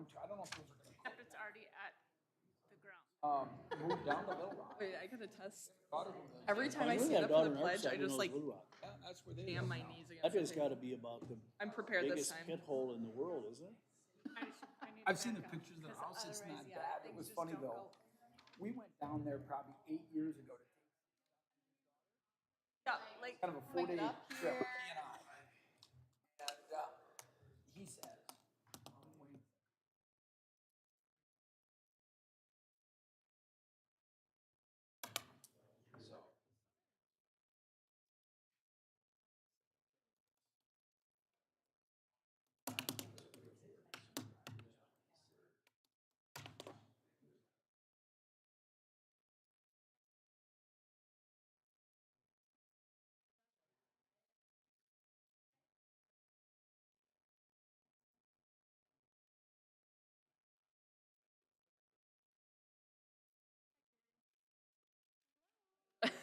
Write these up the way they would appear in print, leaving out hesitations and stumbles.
ground too. I don't know if those are gonna. Except it's already at the ground. Move down the Little Rock. Wait, I gotta test. Daughter who lives Every there. time I We stand got up for daughter the on our pledge, side I who just knows like Little Rock. Yeah, that's where they jam live my now. knees That against has the gotta table. be about the I'm prepared this biggest time. pit hole in the world, isn't it? I need I've to seen the back up, pictures of the 'cause house. It's otherwise, not yeah, bad. It things was just funny don't though. go. We went down there probably 8 years ago to take Yeah, like kind of a like 4-day up trip, here. he and I. And he says, I'm waiting. So.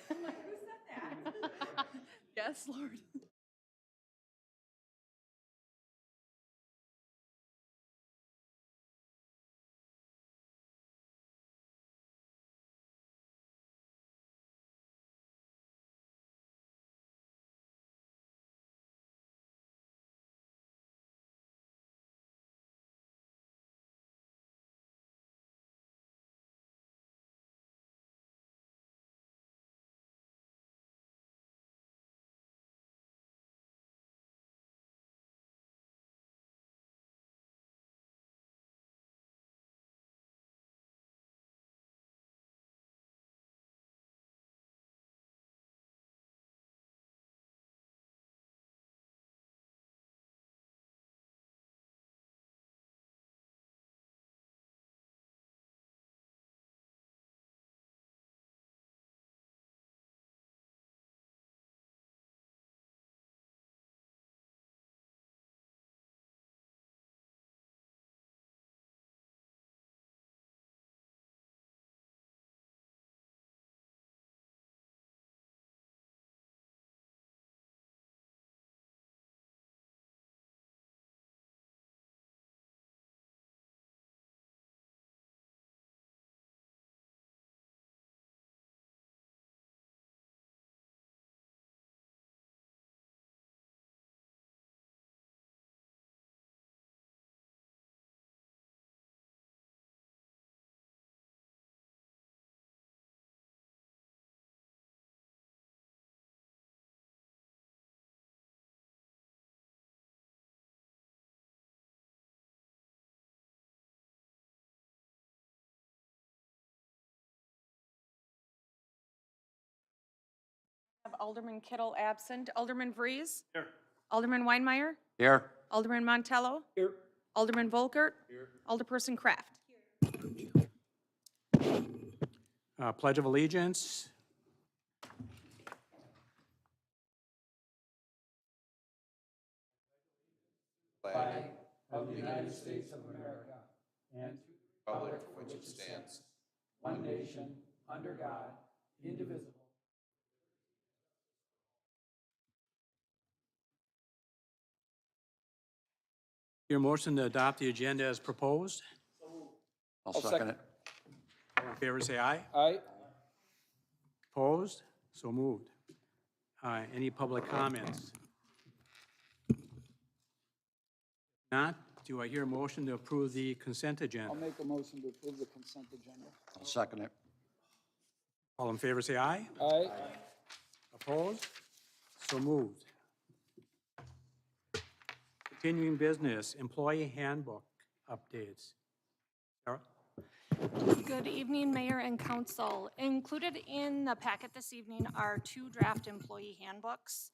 Who said that? Yes, Lord. Have Alderman Kittle absent. Alderman Vries? Here. Alderman Weinmeier? Here. Alderman Montello? Here. Alderman Volkert? Here. Alderperson Kraft? Pledge of Allegiance. Flag of the United States of America and to the republic for which it stands, one nation, under God, indivisible. Your motion to adopt the agenda as proposed. I'll second it. All in favor, say aye. Aye. Opposed? So moved. Any public comments? Not, do I hear a motion to approve the consent agenda? I'll make a motion to approve the consent agenda. I'll second it. All in favor, say aye. Aye. Opposed? So moved. Continuing business, employee handbook updates. Sarah? Good evening, Mayor and Council. Included in the packet this evening are 2 draft employee handbooks.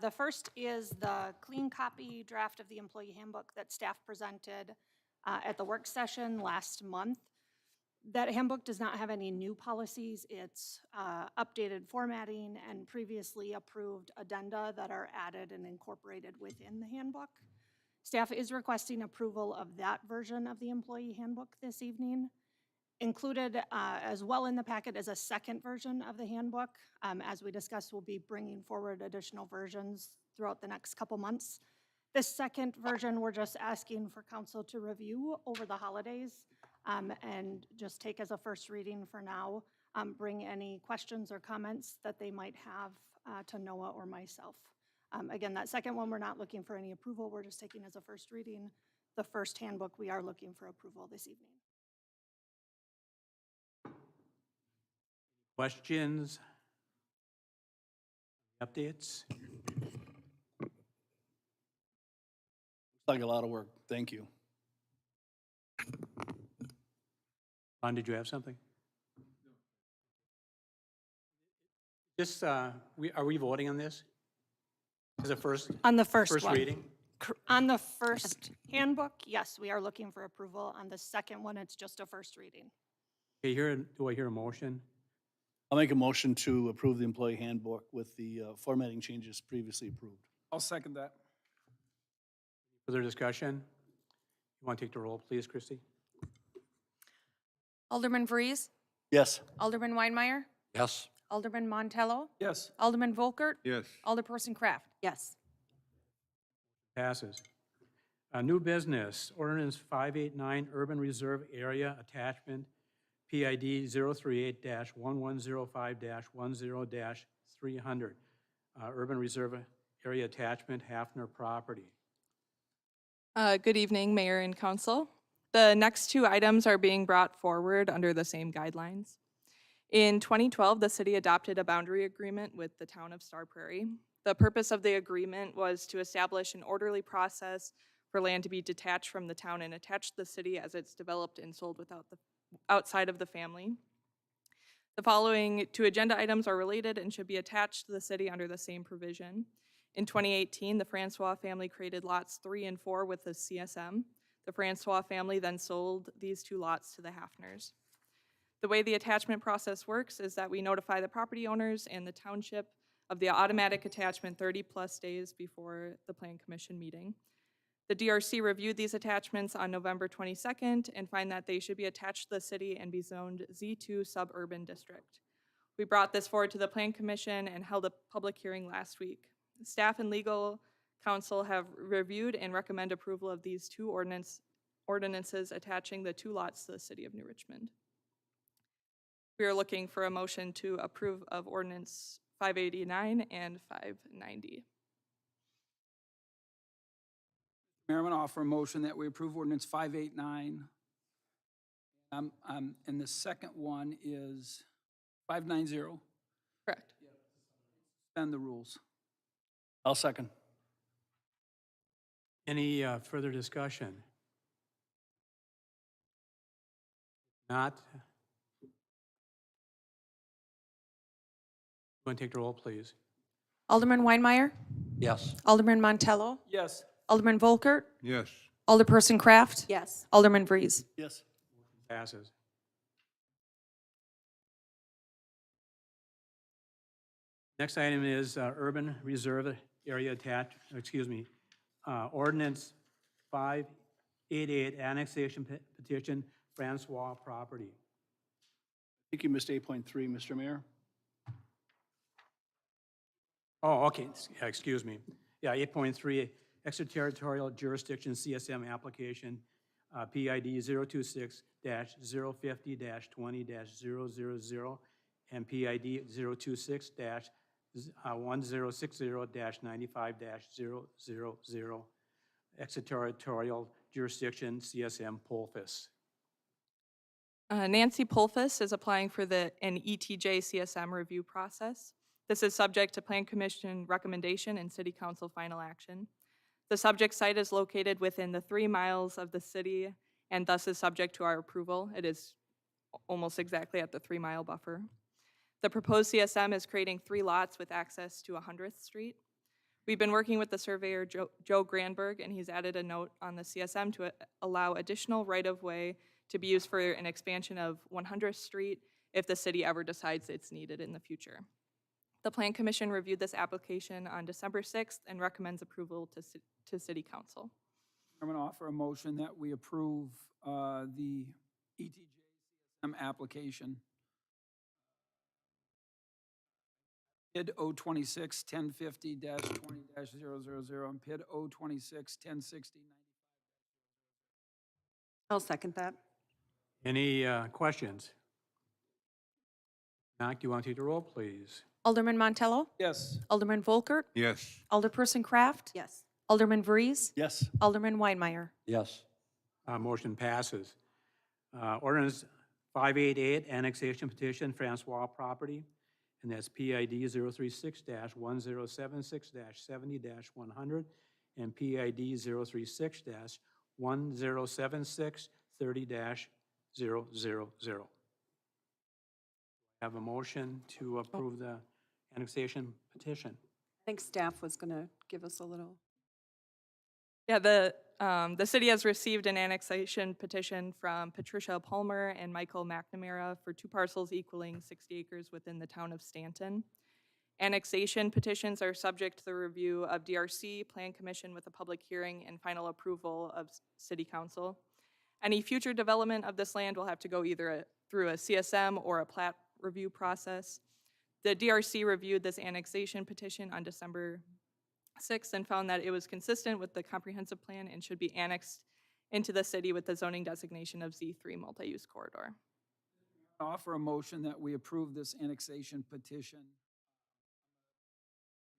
The first is the clean copy draft of the employee handbook that staff presented at the work session last month. That handbook does not have any new policies. It's updated formatting and previously approved addenda that are added and incorporated within the handbook. Staff is requesting approval of that version of the employee handbook this evening. Included as well in the packet is a second version of the handbook. As we discussed, we'll be bringing forward additional versions throughout the next couple months. This second version, we're just asking for council to review over the holidays and just take as a first reading for now. Bring any questions or comments that they might have to Noah or myself. Again, that second one, we're not looking for any approval. We're just taking as a first reading. The first handbook, we are looking for approval this evening. Questions? Updates? Like a lot of work. Thank you. Ron, did you have something? This, are we voting on this? As a first On the first one. reading? On the first handbook, yes, we are looking for approval. On the second one, it's just a first reading. Okay, do I hear a motion? I'll make a motion to approve the employee handbook with the formatting changes previously approved. I'll second that. Further discussion? You want to take the roll, please, Christie? Alderman Vries, Yes. Alderman Weinmeier, Yes. Alderman Montello, Yes. Alderman Volkert, Yes. Alderperson Kraft. Yes. Passes. New business, ordinance 589, Urban Reserve Area Attachment, PID 038-1105-10-300, Urban Reserve Area Attachment, Hafner property. Good evening, Mayor and Council. The next two items are being brought forward under the same guidelines. In 2012, the city adopted a boundary agreement with the town of Star Prairie. The purpose of the agreement was to establish an orderly process for land to be detached from the town and attached to the city as it's developed and sold outside of the family. The following two agenda items are related and should be attached to the city under the same provision. In 2018, the Francois family created lots 3 and 4 with the CSM. The Francois family then sold these 2 lots to the Hafners. The way the attachment process works is that we notify the property owners and the township of the automatic attachment 30+ days before the Plan Commission meeting. The DRC reviewed these attachments on November 22nd and find that they should be attached to the city and be zoned Z2 suburban district. We brought this forward to the Plan Commission and held a public hearing last week. Staff and legal counsel have reviewed and recommend approval of these 2 ordinances attaching the 2 lots to the city of New Richmond. We are looking for a motion to approve of ordinance 589 and 590. Mayor, I'm going to offer a motion that we approve ordinance 589. And the second one is 590. Correct. Suspend the rules. I'll second. Any further discussion? Not? Want to take the roll, please? Alderman Weinmeier, Yes. Alderman Montello, Yes. Alderman Volkert, Yes. Alderperson Kraft. Yes. Alderman Vries. Yes. Passes. Next item is Urban Reserve Area Ordinance 588, Annexation Petition, Francois property. I think you missed 8.3, Mr. Mayor. Oh, okay, yeah, excuse me. Yeah, 8.3, extraterritorial jurisdiction CSM application, PID 026-050-20-000 and PID 026-1060-95-000, extraterritorial jurisdiction CSM Polfus. Nancy Polfus is applying for an ETJ CSM review process. This is subject to Plan Commission recommendation and City Council final action. The subject site is located within the 3 miles of the city and thus is subject to our approval. It is almost exactly at the 3-mile buffer. The proposed CSM is creating 3 lots with access to 100th Street. We've been working with the surveyor, Joe Granberg, and he's added a note on the CSM to allow additional right-of-way to be used for an expansion of 100th Street if the city ever decides it's needed in the future. The Plan Commission reviewed this application on December 6th and recommends approval to City Council. I'm going to offer a motion that we approve the ETJ application. PID 026-1050-20-000 and PID 026-1060. I'll second that. Any questions? Knock, do you want to take the roll, please? Alderman Montello? Yes. Alderman Volkert? Yes. Alderperson Kraft? Yes. Alderman Vries? Yes. Alderman Weinmeier? Yes. Motion passes. Ordinance 588, Annexation Petition, Francois property, and that's PID 036-1076-70-100 and PID 036-1076-30-000. Have a motion to approve the annexation petition. I think staff was going to give us a little. Yeah, the city has received an annexation petition from Patricia Palmer and Michael McNamara for 2 parcels equaling 60 acres within the town of Stanton. Annexation petitions are subject to the review of DRC, Plan Commission with a public hearing and final approval of City Council. Any future development of this land will have to go either through a CSM or a plat review process. The DRC reviewed this annexation petition on December 6th and found that it was consistent with the comprehensive plan and should be annexed into the city with the zoning designation of Z3 multi-use corridor. I offer a motion that we approve this annexation petition.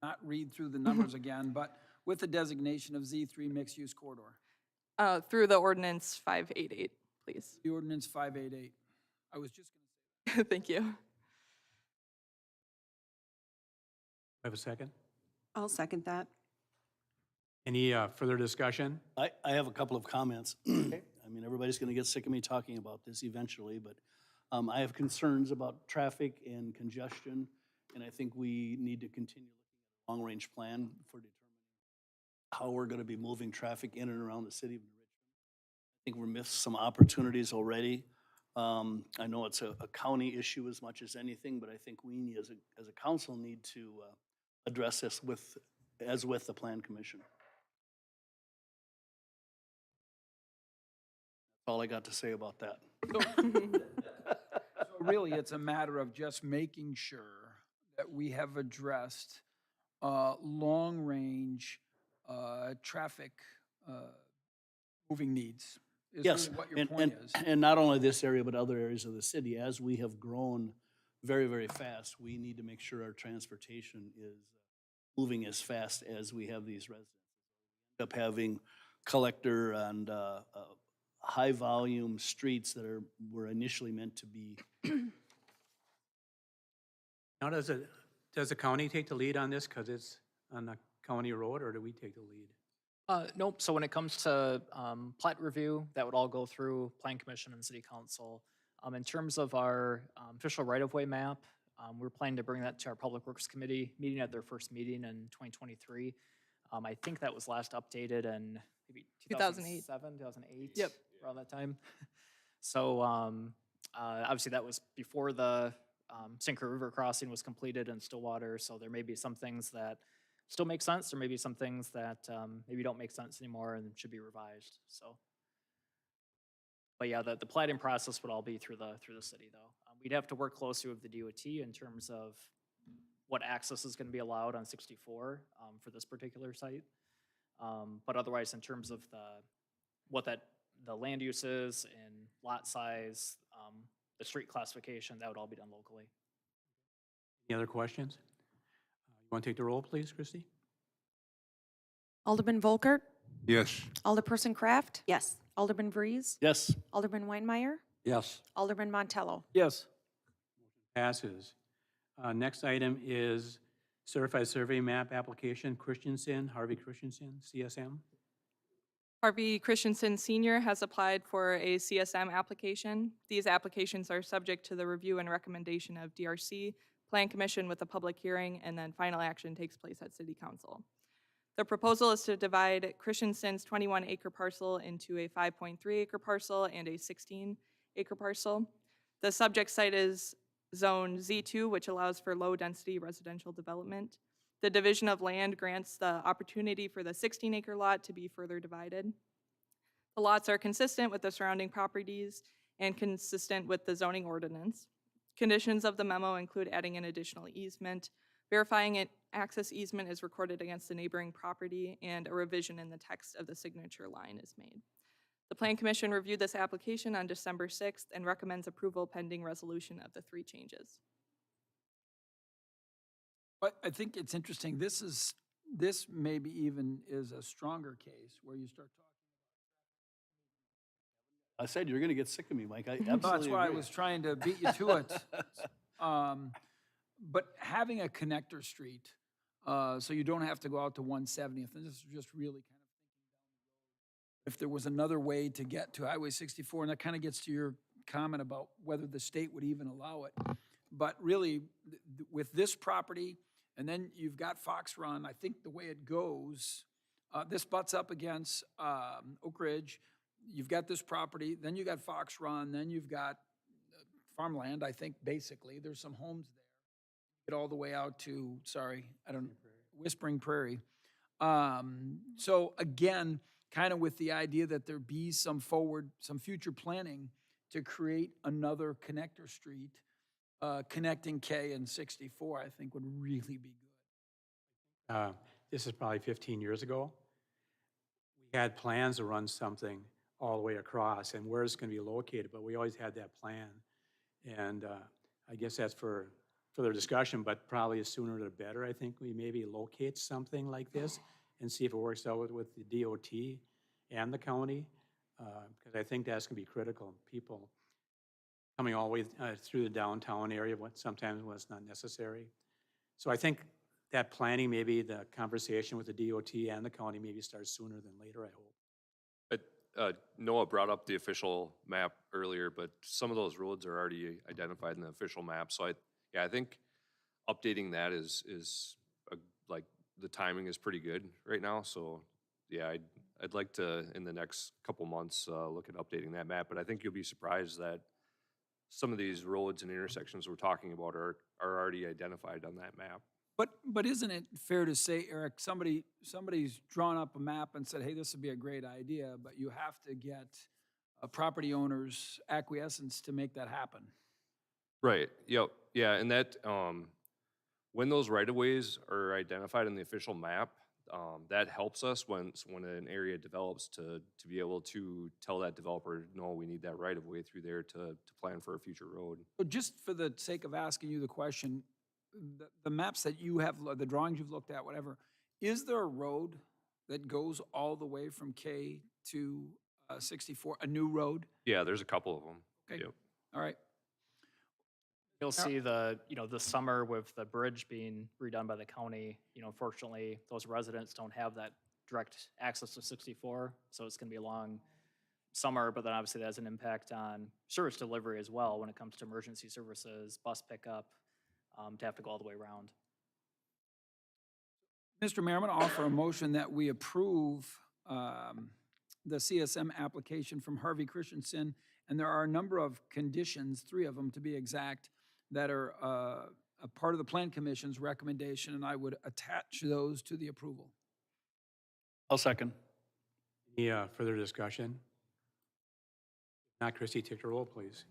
Not read through the numbers again, but with the designation of Z3 mixed-use corridor. Through the ordinance 588, please. The ordinance 588. I was just going to say. Thank you. Have a second? I'll second that. Any further discussion? I have a couple of comments. I mean, everybody's going to get sick of me talking about this eventually, but I have concerns about traffic and congestion, and I think we need to continue looking at a long-range plan for determining how we're going to be moving traffic in and around the city of New Richmond. I think we're missed some opportunities already. I know it's a county issue as much as anything, but I think we as a council need to address this with the Plan Commission. That's all I got to say about that. So really, it's a matter of just making sure that we have addressed long-range traffic moving needs. Is Yes, really what your point is. and not only this area, but other areas of the city. As we have grown very, very fast, we need to make sure our transportation is moving as fast as we have these residents. We end up having collector and high-volume streets that were initially meant to be. Now, does the county take the lead on this because it's on a county road, or do we take the lead? Nope, so when it comes to plat review, that would all go through Plan Commission and City Council. In terms of our official right-of-way map, we're planning to bring that to our Public Works Committee meeting at their first meeting in 2023. I think that was last updated in maybe 2008. 2008, Yep. around that time. So obviously that was before the Sinker River crossing was completed in Stillwater, so there may be some things that still make sense. There may be some things that maybe don't make sense anymore and should be revised. So, but yeah, the plating process would all be through the city though. We'd have to work closely with the DOT in terms of what access is going to be allowed on 64 for this particular site. But otherwise, in terms of the land uses and lot size, the street classification, that would all be done locally. Any other questions? You want to take the roll, please, Christie? Alderman Volkert? Yes. Alderperson Kraft? Yes. Alderman Vries? Yes. Alderman Weinmeier? Yes. Alderman Montello? Yes. Passes. Next item is certified survey map application, Harvey Christensen, CSM. Harvey Christensen Sr. has applied for a CSM application. These applications are subject to the review and recommendation of DRC, Plan Commission with a public hearing, and then final action takes place at City Council. The proposal is to divide Christensen's 21-acre parcel into a 5.3-acre parcel and a 16-acre parcel. The subject site is Zone Z2, which allows for low-density residential development. The division of land grants the opportunity for the 16-acre lot to be further divided. The lots are consistent with the surrounding properties and consistent with the zoning ordinance. Conditions of the memo include adding an additional easement verifying an access easement is recorded against the neighboring property, and a revision in the text of the signature line is made. The Plan Commission reviewed this application on December 6th and recommends approval pending resolution of the 3 changes. But I think it's interesting, this maybe even is a stronger case where you start talking. I said you're gonna get sick of me, Mike. I No, absolutely that's why I agree. was trying to beat you to it. But having a connector street, so you don't have to go out to 170th, and this is just really kind of thinking if there was another way to get to Highway 64, and that kind of gets to your comment about whether the state would even allow it. But really, with this property, and then you've got Fox Run, I think the way it goes, this butts up against Oak Ridge. You've got this property, then you got Fox Run, then you've got farmland, I think, basically. There's some homes there. Get all the way out to, Whispering Prairie. So again, kind of with the idea that there be some future planning to create another connector street, connecting K and 64, I think would really be good. This is probably 15 years ago. We had plans to run something all the way across and where it's going to be located, but we always had that plan. And I guess that's for further discussion, but probably the sooner the better. I think we maybe locate something like this and see if it works out with the DOT and the county, because I think that's going to be critical. People coming all the way through the downtown area, sometimes when it's not necessary. So I think that planning, maybe the conversation with the DOT and the county maybe starts sooner than later, I hope. Noah brought up the official map earlier, but some of those roads are already identified in the official map. So I think updating that is like the timing is pretty good right now. So yeah, I'd like to in the next couple months look at updating that map. But I think you'll be surprised that some of these roads and intersections we're talking about are already identified on that map. But isn't it fair to say, Eric, somebody's drawn up a map and said, hey, this would be a great idea, but you have to get a property owner's acquiescence to make that happen? Right, yep, yeah, and that, when those right-of-ways are identified in the official map, that helps us when an area develops to be able to tell that developer, no, we need that right-of-way through there to plan for a future road. But just for the sake of asking you the question, the maps that you have, the drawings you've looked at, whatever, is there a road that goes all the way from K to 64, a new road? Yeah, there's a couple of them. Okay. Yep. All right. You'll see the summer with the bridge being redone by the county. Fortunately, those residents don't have that direct access to 64, so it's gonna be a long summer, but then obviously that has an impact on service delivery as well when it comes to emergency services, bus pickup, to have to go all the way around. Mr. Mayor, I'm going to offer a motion that we approve the CSM application from Harvey Christensen, and there are a number of conditions, 3 of them to be exact, that are a part of the Plan Commission's recommendation, and I would attach those to the approval. I'll second. Any further discussion? If not, Christie, take the roll, please.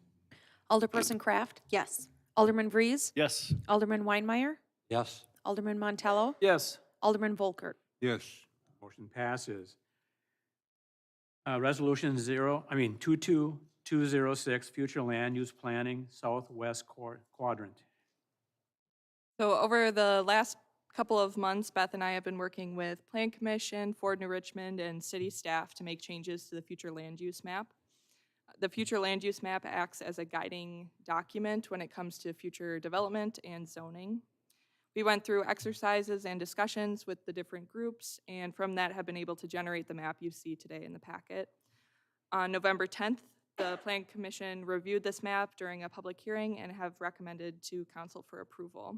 Alderperson Kraft? Yes. Alderman Vries? Yes. Alderman Weinmeier? Yes. Alderman Montello? Yes. Alderman Volkert? Yes. Motion passes. Resolution 22206, Future Land Use Planning, Southwest Quadrant. So over the last couple of months, Beth and I have been working with Plan Commission, Ford New Richmond, and city staff to make changes to the future land use map. The future land use map acts as a guiding document when it comes to future development and zoning. We went through exercises and discussions with the different groups, and from that have been able to generate the map you see today in the packet. On November 10th, the Plan Commission reviewed this map during a public hearing and have recommended to council for approval.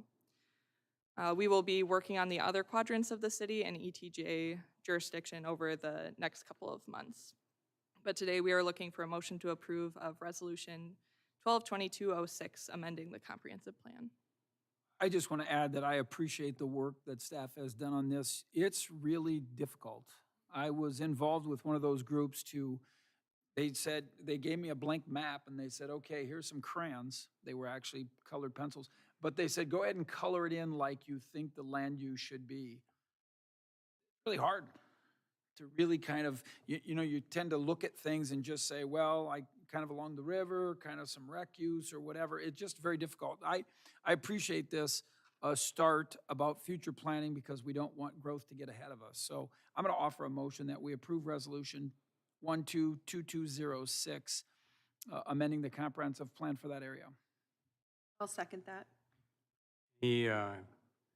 We will be working on the other quadrants of the city and ETJ jurisdiction over the next couple of months. But today we are looking for a motion to approve of Resolution 122206, amending the comprehensive plan. I just want to add that I appreciate the work that staff has done on this. It's really difficult. I was involved with one of those groups they gave me a blank map and they said, okay, here's some crayons. They were actually colored pencils. but they said, go ahead and color it in like you think the land use should be. Really hard to really kind of, you know, you tend to look at things and just say, well, I kind of along the river, kind of some rec use or whatever. It's just very difficult. I appreciate this start about future planning because we don't want growth to get ahead of us. So I'm going to offer a motion that we approve resolution 122206, amending the comprehensive plan for that area. I'll second that. Any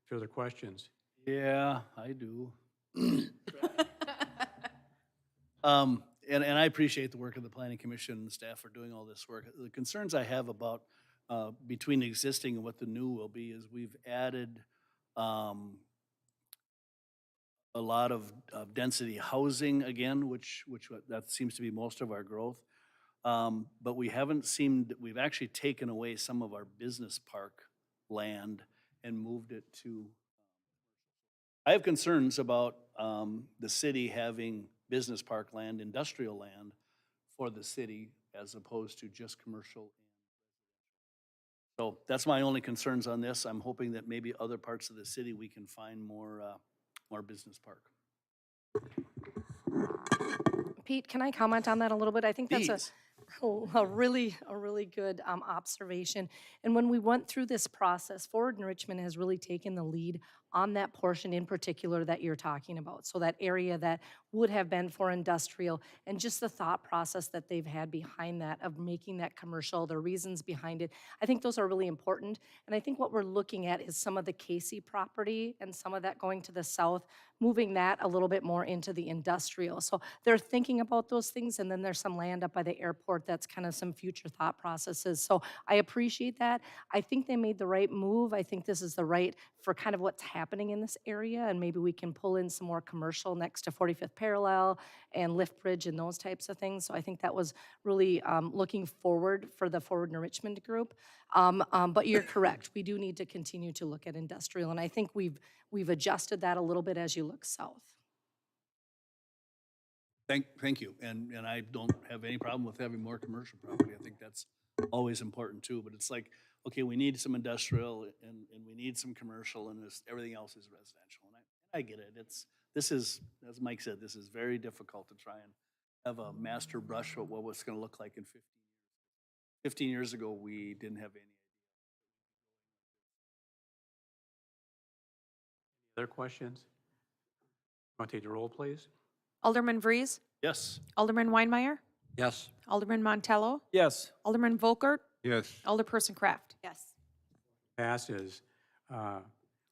further questions? Yeah, I do. And I appreciate the work of the planning commission and staff for doing all this work. The concerns I have about between existing and what the new will be is we've added a lot of density housing again, which that seems to be most of our growth. But we've actually taken away some of our business park land and moved it to. I have concerns about the city having business park land, industrial land for the city as opposed to just commercial. So that's my only concerns on this. I'm hoping that maybe other parts of the city we can find more business park. Pete, can I comment on that a little bit? I think that's Please. a really good observation. And when we went through this process, Forward Enrichment has really taken the lead on that portion in particular that you're talking about. So that area that would have been for industrial and just the thought process that they've had behind that of making that commercial, the reasons behind it. I think those are really important. And I think what we're looking at is some of the Casey property and some of that going to the south, moving that a little bit more into the industrial. So they're thinking about those things, and then there's some land up by the airport that's kind of some future thought processes. So I appreciate that. I think they made the right move. I think this is the right for kind of what's happening in this area, and maybe we can pull in some more commercial next to 45th Parallel and Lift Bridge and those types of things. So I think that was really looking forward for the Forward Enrichment Group. But you're correct. We do need to continue to look at industrial, and I think we've adjusted that a little bit as you look south. Thank you. And I don't have any problem with having more commercial property. I think that's always important too. But it's like, okay, we need some industrial and we need some commercial, and everything else is residential. And I get it. This is, as Mike said, this is very difficult to try and have a master brush of what it's going to look like in 15 years. 15 years ago, we didn't have any idea. Other questions? Want to take the roll, please? Alderman Vries, Yes. Alderman Weinmeier, Yes. Alderman Montello, Yes. Alderman Volkert, Yes. Alderperson Kraft. Yes. Passes.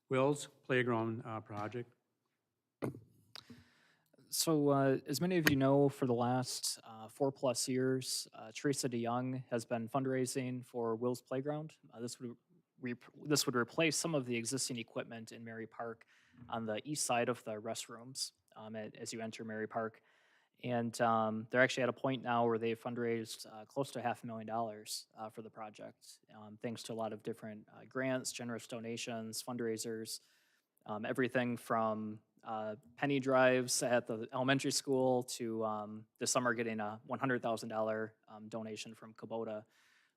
Will's Playground project. So, as many of you know, for the last 4+ years, Teresa DeYoung has been fundraising for Will's Playground. This would replace some of the existing equipment in Mary Park on the east side of the restrooms as you enter Mary Park. And they're actually at a point now where they've fundraised close to $500,000 for the project, thanks to a lot of different grants, generous donations, fundraisers, everything from penny drives at the elementary school to this summer getting a $100,000 donation from Kubota.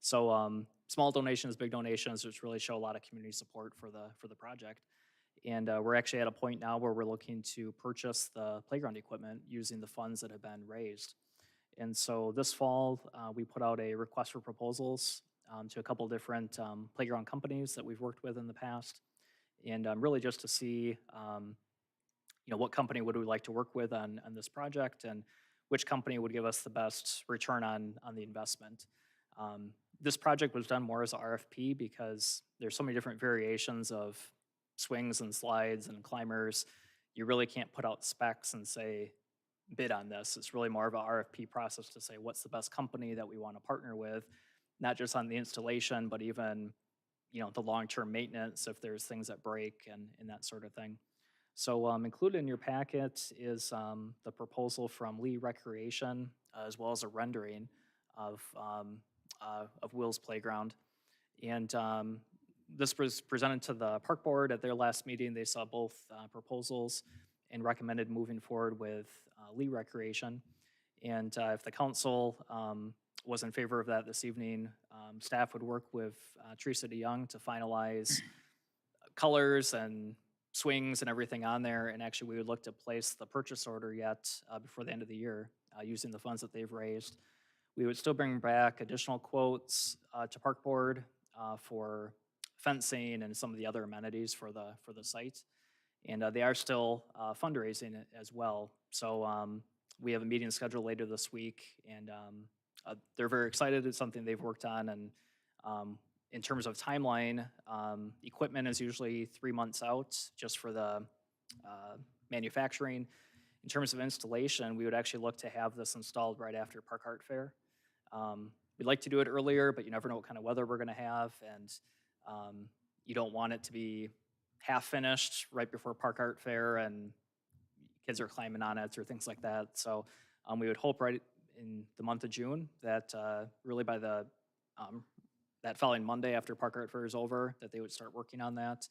So small donations, big donations, which really show a lot of community support for the project. And we're actually at a point now where we're looking to purchase the playground equipment using the funds that have been raised. And so this fall, we put out a request for proposals to a couple different playground companies that we've worked with in the past. And really just to see, what company would we like to work with on this project and which company would give us the best return on the investment. This project was done more as a RFP because there's so many different variations of swings and slides and climbers. You really can't put out specs and say, bid on this. It's really more of a RFP process to say what's the best company that we want to partner with, not just on the installation, but even, the long-term maintenance if there's things that break and that sort of thing. So included in your packet is the proposal from Lee Recreation, as well as a rendering of Will's Playground. And this was presented to the park board at their last meeting. They saw both proposals and recommended moving forward with Lee Recreation. And if the council was in favor of that this evening. Staff would work with Teresa DeYoung to finalize colors and swings and everything on there, and actually we would look to place the purchase order yet before the end of the year using the funds that they've raised. We would still bring back additional quotes to Park Board for fencing and some of the other amenities for the site. And they are still fundraising it as well. So we have a meeting scheduled later this week, and they're very excited. It's something they've worked on. And in terms of timeline, equipment is usually 3 months out just for the manufacturing. In terms of installation, we would actually look to have this installed right after Park Art Fair. We'd like to do it earlier, but you never know what kind of weather we're going to have, and you don't want it to be half finished right before Park Art Fair and kids are climbing on it or things like that. So we would hope right in the month of June that really by the that following Monday after Park Art Fair is over, that they would start working on that.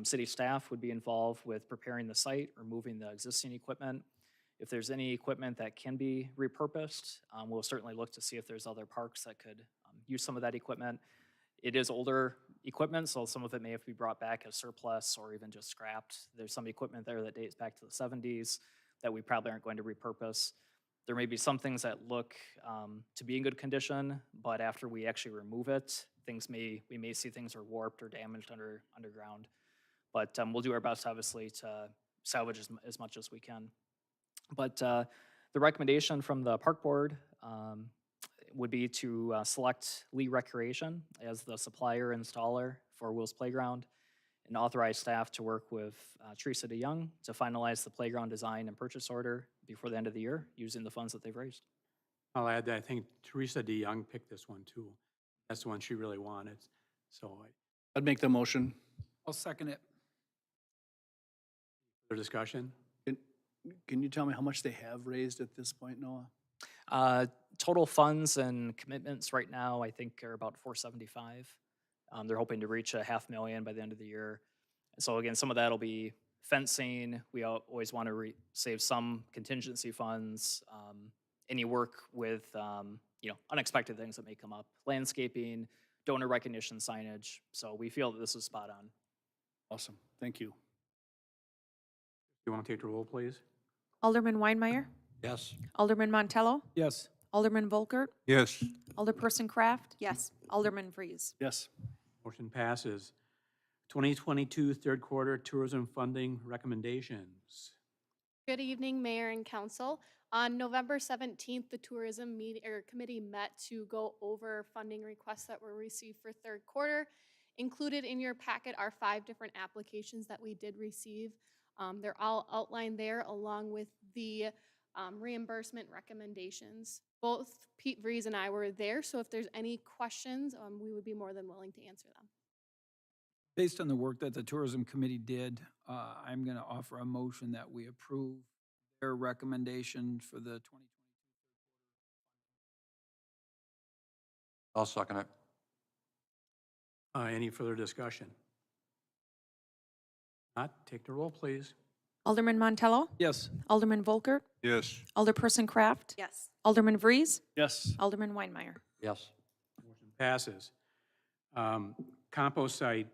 City staff would be involved with preparing the site or moving the existing equipment. If there's any equipment that can be repurposed, we'll certainly look to see if there's other parks that could use some of that equipment. It is older equipment, so some of it may have to be brought back as surplus or even just scrapped. There's some equipment there that dates back to the 70s that we probably aren't going to repurpose. There may be some things that look to be in good condition, but after we actually remove it, we may see things are warped or damaged underground. But we'll do our best, obviously, to salvage as much as we can. But the recommendation from the Park Board would be to select Lee Recreation as the supplier installer for Will's Playground and authorize staff to work with Teresa DeYoung to finalize the playground design and purchase order before the end of the year using the funds that they've raised. I'll add that I think Teresa DeYoung picked this one too. That's the one she really wanted. So I'd make the motion. I'll second it. further discussion? Can you tell me how much they have raised at this point, Noah? Total funds and commitments right now, I think, are about 475. They're hoping to reach $500,000 by the end of the year. So again, some of that will be fencing. We always want to save some contingency funds. Any work with unexpected things that may come up, landscaping, donor recognition signage. So we feel that this is spot on. Awesome, thank you. You want to take the roll, please? Alderman Weinmeier, Yes. Alderman Montello, Yes. Alderman Volkert, Yes. Alderperson Kraft, Yes. Alderman Freeze. Yes. Motion passes. 2022 third quarter tourism funding recommendations. Good evening, Mayor and Council. On November 17th, the Tourism Committee met to go over funding requests that were received for third quarter. Included in your packet are 5 different applications that we did receive. They're all outlined there along with the reimbursement recommendations. Both Pete Vreese and I were there, so if there's any questions, we would be more than willing to answer them. Based on the work that the Tourism Committee did, I'm going to offer a motion that we approve their recommendation for the 2022. I'll second it. Any further discussion? Not, take the roll, please. Alderman Montello, Yes. Alderman Volkert, Yes. Alderperson Kraft, Yes. Alderman Freeze, Yes. Alderman Weinmeier. Yes. Motion passes. Compost site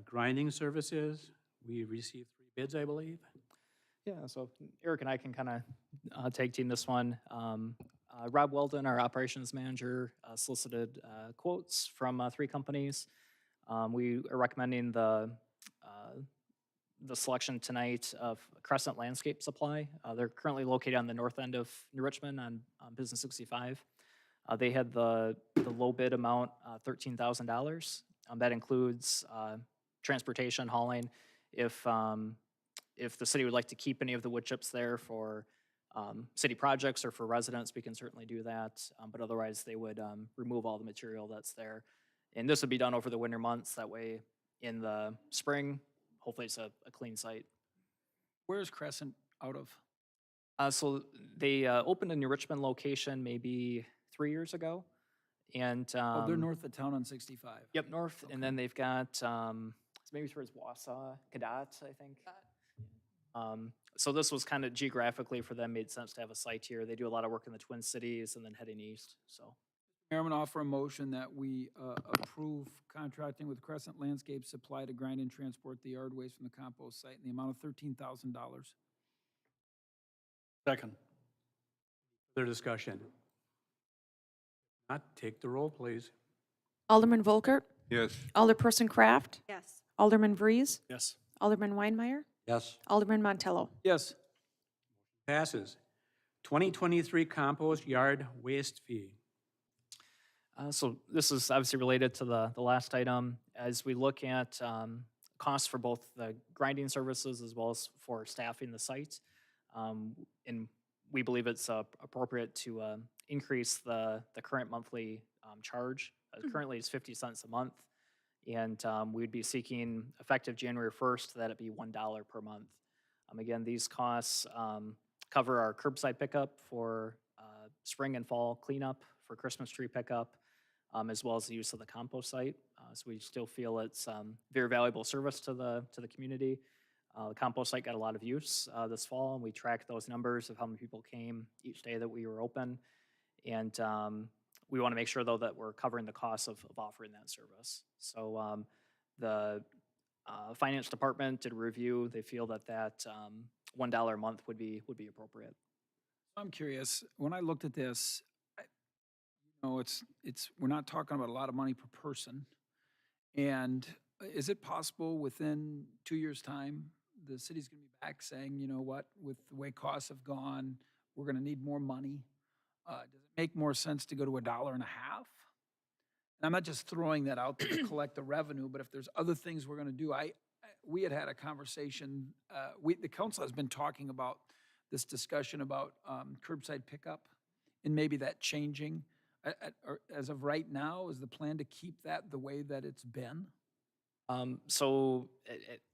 grinding services, we received 3 bids, I believe. Yeah, so Eric and I can kind of tag team this one. Rob Weldon, our operations manager, solicited quotes from 3 companies. We are recommending the selection tonight of Crescent Landscape Supply. They're currently located on the north end of New Richmond on Business 65. They had the low bid amount, $13,000. That includes transportation, hauling. If the city would like to keep any of the wood chips there for city projects or for residents, we can certainly do that. But otherwise, they would remove all the material that's there. And this would be done over the winter months. That way, in the spring, hopefully it's a clean site. Where's Crescent out of? So they opened a New Richmond location maybe 3 years ago. And They're north of town on 65. Yep, north. And then they've got it's maybe towards Wausau, Cadott, I think. So this was kind of geographically for them made sense to have a site here. They do a lot of work in the Twin Cities and then heading east. So Mayor, I'm going to offer a motion that we approve contracting with Crescent Landscape Supply to grind and transport the yard waste from the compost site in the amount of $13,000. Second. Further discussion? Not, take the roll, please. Alderman Volkert, Yes. Alderperson Kraft, Yes. Alderman Vries, Yes. Alderman Weinmeier, Yes. Alderman Montello. Yes. Passes. 2023 compost yard waste fee. So this is obviously related to the last item. As we look at costs for both the grinding services as well as for staffing the site, and we believe it's appropriate to increase the current monthly charge. Currently, it's 50 cents a month, and we'd be seeking effective January 1st that it be $1 per month. Again, these costs cover our curbside pickup for spring and fall cleanup, for Christmas tree pickup, as well as the use of the compost site. So we still feel it's very valuable service to the community. The compost site got a lot of use this fall, and we tracked those numbers of how many people came each day that we were open. And we want to make sure, though, that we're covering the costs of offering that service. So the finance department did a review. They feel that $1 a month would be appropriate. I'm curious, when I looked at this, we're not talking about a lot of money per person. And is it possible within 2 years' time, the city's going to be back saying, you know what, with the way costs have gone, we're going to need more money? Does it make more sense to go to $1.50? And I'm not just throwing that out there to collect the revenue, but if there's other things we're going to do, we had a conversation. The council has been talking about this discussion about curbside pickup and maybe that changing. As of right now, is the plan to keep that the way that it's been? So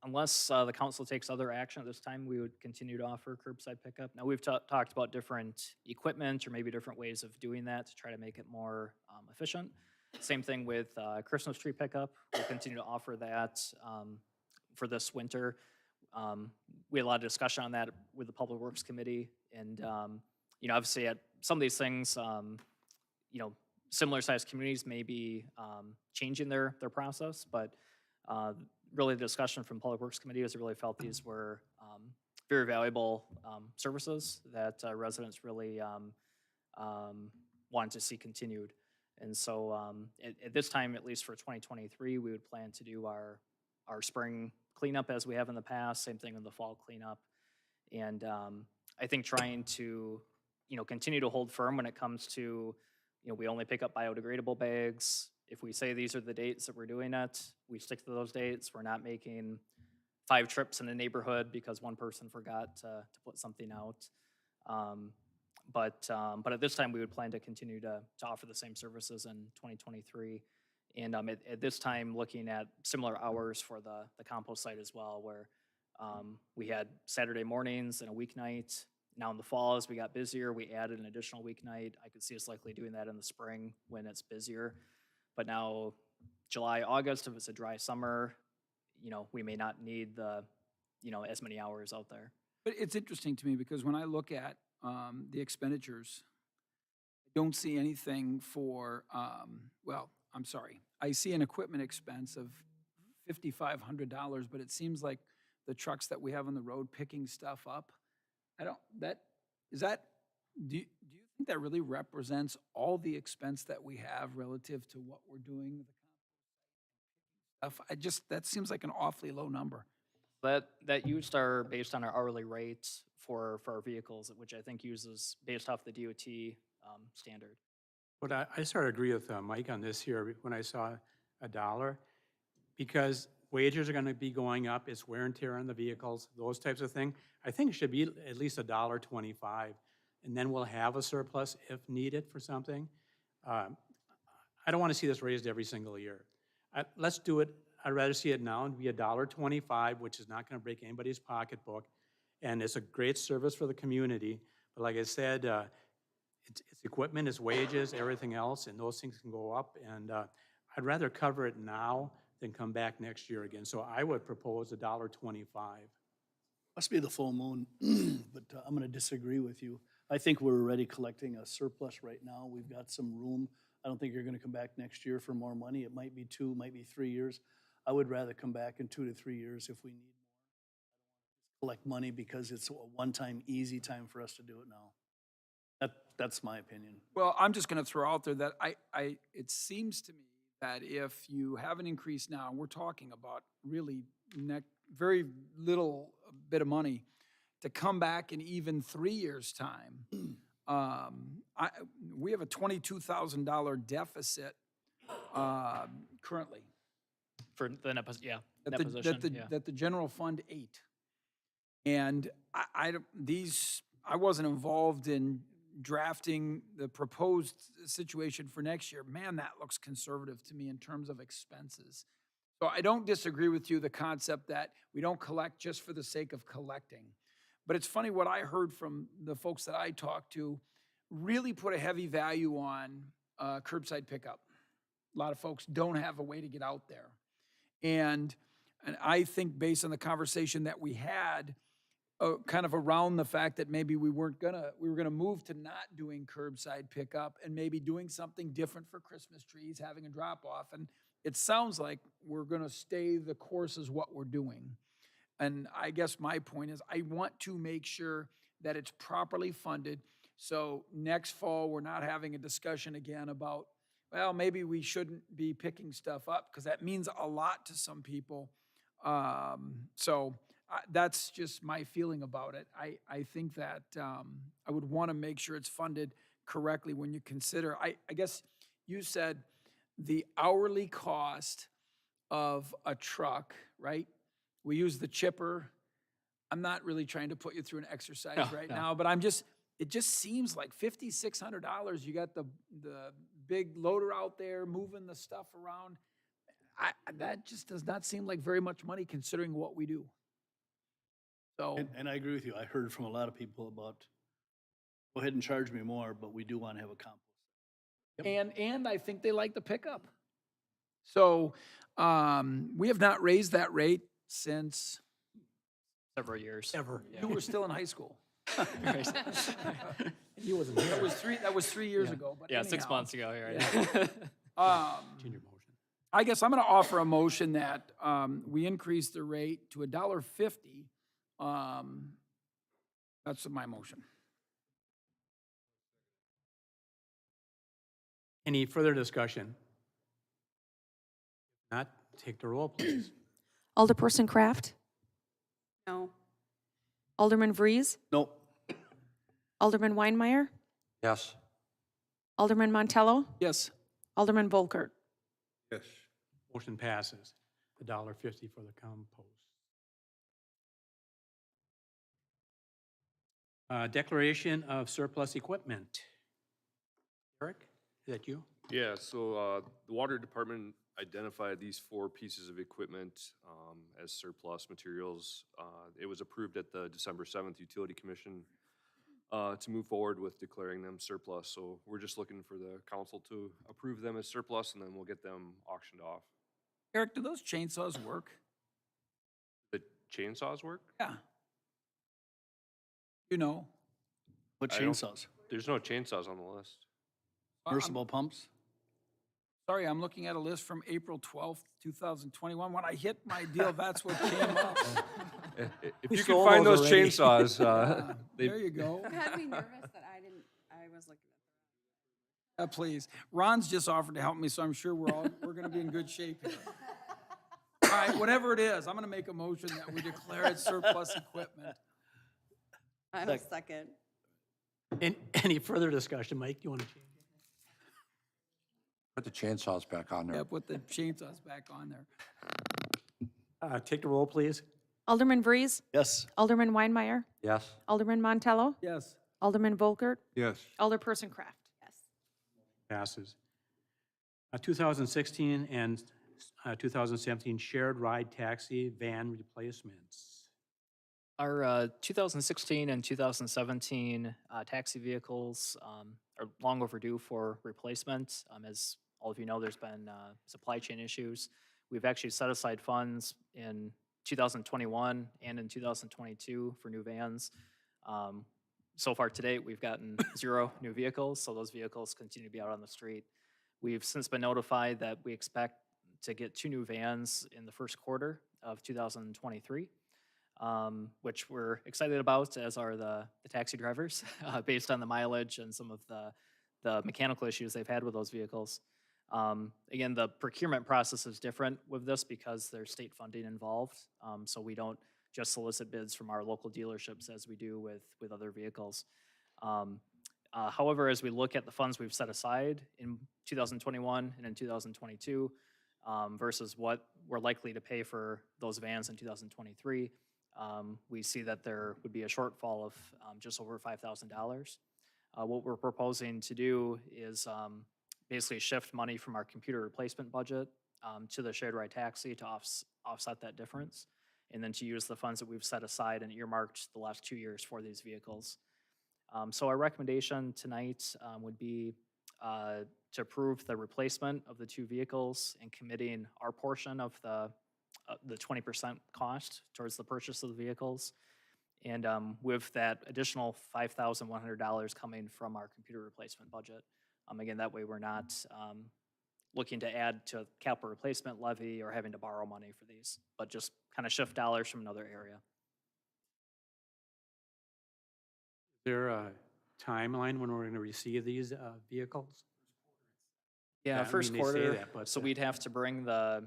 unless the council takes other action at this time, we would continue to offer curbside pickup. Now, we've talked about different equipment or maybe different ways of doing that to try to make it more efficient. Same thing with Christmas tree pickup. We'll continue to offer that for this winter. We had a lot of discussion on that with the Public Works Committee. And, obviously at some of these things, similar sized communities may be changing their process, but really the discussion from Public Works Committee is it really felt these were very valuable services that residents really wanted to see continued. And so at this time, at least for 2023, we would plan to do our spring cleanup as we have in the past, same thing in the fall cleanup. And I think trying to, continue to hold firm when it comes to, we only pick up biodegradable bags. If we say these are the dates that we're doing it, we stick to those dates. We're not making 5 trips in a neighborhood because one person forgot to put something out. But at this time, we would plan to continue to offer the same services in 2023. And at this time, looking at similar hours for the compost site as well, where we had Saturday mornings and a weeknight. Now in the fall, as we got busier, we added an additional weeknight. I could see us likely doing that in the spring when it's busier. But now July, August, if it's a dry summer, we may not need as many hours out there. But it's interesting to me because when I look at the expenditures, I don't see anything for, I see an equipment expense of $5,500, but it seems like the trucks that we have on the road picking stuff up, do you think that really represents all the expense that we have relative to what we're doing with the stuff? That seems like an awfully low number. That used are based on our hourly rates for our vehicles, which I think uses based off the DOT standard. But I sort of agree with Mike on this here when I saw $1, because wages are going to be going up. It's wear and tear on the vehicles, those types of things. I think it should be at least $1.25, and then we'll have a surplus if needed for something. I don't want to see this raised every single year. Let's do it. I'd rather see it now and be $1.25, which is not going to break anybody's pocketbook, and it's a great service for the community. But like I said, it's equipment, it's wages, everything else, and those things can go up. And I'd rather cover it now than come back next year again. So I would propose $1.25. Must be the full moon, but I'm going to disagree with you. I think we're already collecting a surplus right now. We've got some room. I don't think you're gonna come back next year for more money. It might be 2, might be 3 years. I would rather come back in 2 to 3 years if we need more. Collect money because it's a one-time, easy time for us to do it now. That's my opinion. Well, I'm just gonna throw out there that it seems to me that if you have an increase now, and we're talking about really very little bit of money, to come back in even 3 years' time, we have a $22,000 deficit currently. For the that deposition, yeah. that the general fund ate. And I wasn't involved in drafting the proposed situation for next year. Man, that looks conservative to me in terms of expenses. So I don't disagree with you, the concept that we don't collect just for the sake of collecting. But it's funny, what I heard from the folks that I talked to really put a heavy value on curbside pickup. A lot of folks don't have a way to get out there. And I think based on the conversation that we had, kind of around the fact that maybe we were gonna move to not doing curbside pickup and maybe doing something different for Christmas trees, having a drop off. And it sounds like we're gonna stay the course as what we're doing. And I guess my point is I want to make sure that it's properly funded. So next fall, we're not having a discussion again about, well, maybe we shouldn't be picking stuff up, because that means a lot to some people. That's just my feeling about it. I think that I would want to make sure it's funded correctly when you consider, I guess you said the hourly cost of a truck, right? We use the chipper. I'm not really trying to put you through an exercise right now, but it just seems like $5,600. You got the big loader out there moving the stuff around. That just does not seem like very much money considering what we do. So, And I agree with you. I heard from a lot of people about, go ahead and charge me more, but we do want to have a compost. and I think they like the pickup. So, we have not raised that rate since Several years. Ever. you were still in high school. Right. He wasn't here. That was 3 years ago, but Yeah, 6 anyhow. months ago, right? Continue motion. I guess I'm gonna offer a motion that, we increase the rate to $1.50. That's my motion. Any further discussion? If not, take the roll, please. Alderperson Kraft, No. Alderman Vries, Nope. Alderman Weinmeier, Yes. Alderman Montello, Yes. Alderman Volkert. Yes. Motion passes. $1.50 for the compost. Declaration of surplus equipment. Eric, is that you? Yeah, so the water department identified these 4 pieces of equipment as surplus materials. It was approved at the December 7th Utility Commission to move forward with declaring them surplus. So we're just looking for the council to approve them as surplus, and then we'll get them auctioned off. Eric, do those chainsaws work? The chainsaws work? Yeah. You know. What I don't- chainsaws? There's no chainsaws on the list. Submersible pumps? Sorry, I'm looking at a list from April 12th, 2021. When I hit my deal, that's what came up. If We you can sold find those those already. chainsaws, they, There you go. You had me nervous that I was looking at Please. Ron's just offered to help me, so I'm sure we're gonna be in good shape here. All right, whatever it is, I'm gonna make a motion that we declare it surplus equipment. I will second. Any further discussion? Mike, you want to change? Put the chainsaws back on there. Yeah, put the chainsaws back on there. Take the roll, please. Alderman Vries, Yes. Alderman Weinmeier, Yes. Alderman Montello, Yes. Alderman Volkert, Yes. Alderperson Kraft. Yes. Passes. 2016 and 2017 shared ride taxi van replacements. Our 2016 and 2017 taxi vehicles are long overdue for replacement. As all of you know, there's been supply chain issues. We've actually set aside funds in 2021 and in 2022 for new vans. So far to date, we've gotten 0 new vehicles, so those vehicles continue to be out on the street. We've since been notified that we expect to get 2 new vans in the first quarter of 2023, which we're excited about, as are the taxi drivers, based on the mileage and some of the mechanical issues they've had with those vehicles. Again, the procurement process is different with this because there's state funding involved. So we don't just solicit bids from our local dealerships as we do with other vehicles. However, as we look at the funds we've set aside in 2021 and in 2022 versus what we're likely to pay for those vans in 2023, we see that there would be a shortfall of just over $5,000. What we're proposing to do is basically shift money from our computer replacement budget to the shared ride taxi to offset that difference, and then to use the funds that we've set aside and earmarked the last 2 years for these vehicles. So our recommendation tonight would be to approve the replacement of the 2 vehicles and committing our portion of the 20% cost towards the purchase of the vehicles. And with that additional $5,100 coming from our computer replacement budget. Again, that way we're not looking to add to capital replacement levy or having to borrow money for these, but just kind of shift dollars from another area. Is there a timeline when we're going to receive these vehicles? Yeah, I mean, first they say quarter. that, but, So we'd have to bring the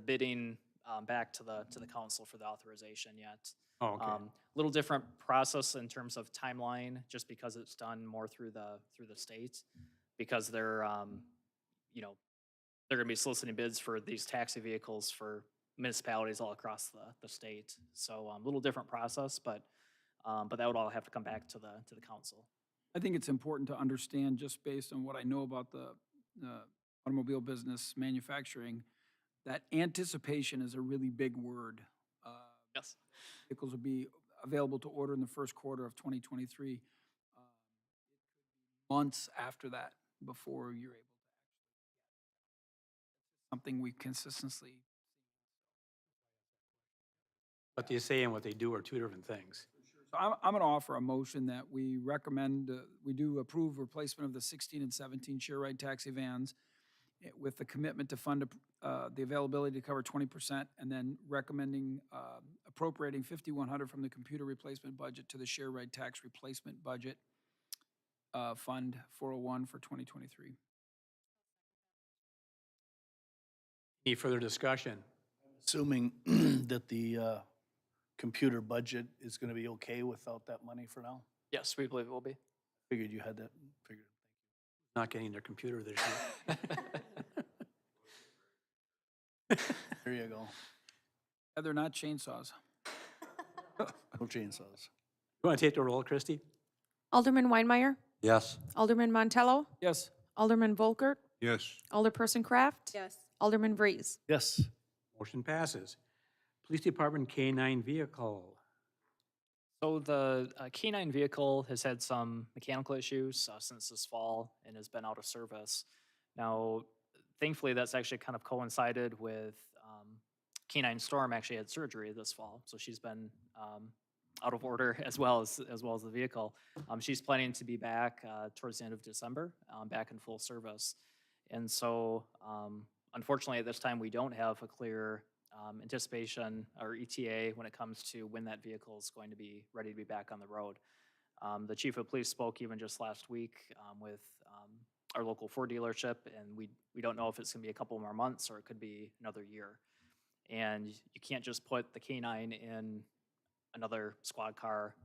bidding back to the council for the authorization yet. Oh, okay. Little different process in terms of timeline, just because it's done more through the state, because they're they're going to be soliciting bids for these taxi vehicles for municipalities all across the state. So a little different process, but that would all have to come back to the council. I think it's important to understand, just based on what I know about the automobile business manufacturing, that anticipation is a really big word. Yes. Vehicles will be available to order in the first quarter of 2023. Months after that before you're able to something we consistently. What they say and what they do are 2 different things. So I'm going to offer a motion that we recommend, we do approve replacement of the 16 and 17 share ride taxi vans with the commitment to fund the availability to cover 20%, and then recommending appropriating $5,100 from the computer replacement budget to the share ride tax replacement budget fund 401 for 2023. Any further discussion? Assuming that the computer budget is going to be okay without that money for now? Yes, we believe it will be. Figured you had that, figured. Not getting their computer this year. There you go. Yeah, they're not chainsaws. No chainsaws. You want to take the roll, Christie? Alderman Weinmeier, Yes. Alderman Montello, Yes. Alderman Volkert, Yes. Alderperson Kraft, Yes. Alderman Vreeze. Yes. Motion passes. Police Department K-9 vehicle. So the K-9 vehicle has had some mechanical issues since this fall and has been out of service. Now, thankfully, that's actually kind of coincided with K-9 Storm actually had surgery this fall, so she's been out of order as well as the vehicle. She's planning to be back towards the end of December, back in full service. And so, unfortunately, at this time, we don't have a clear anticipation or ETA when it comes to when that vehicle is going to be ready to be back on the road. The chief of police spoke even just last week with our local Ford dealership, and we don't know if it's going to be a couple more months or it could be another year. And you can't just put the K-9 in another squad car.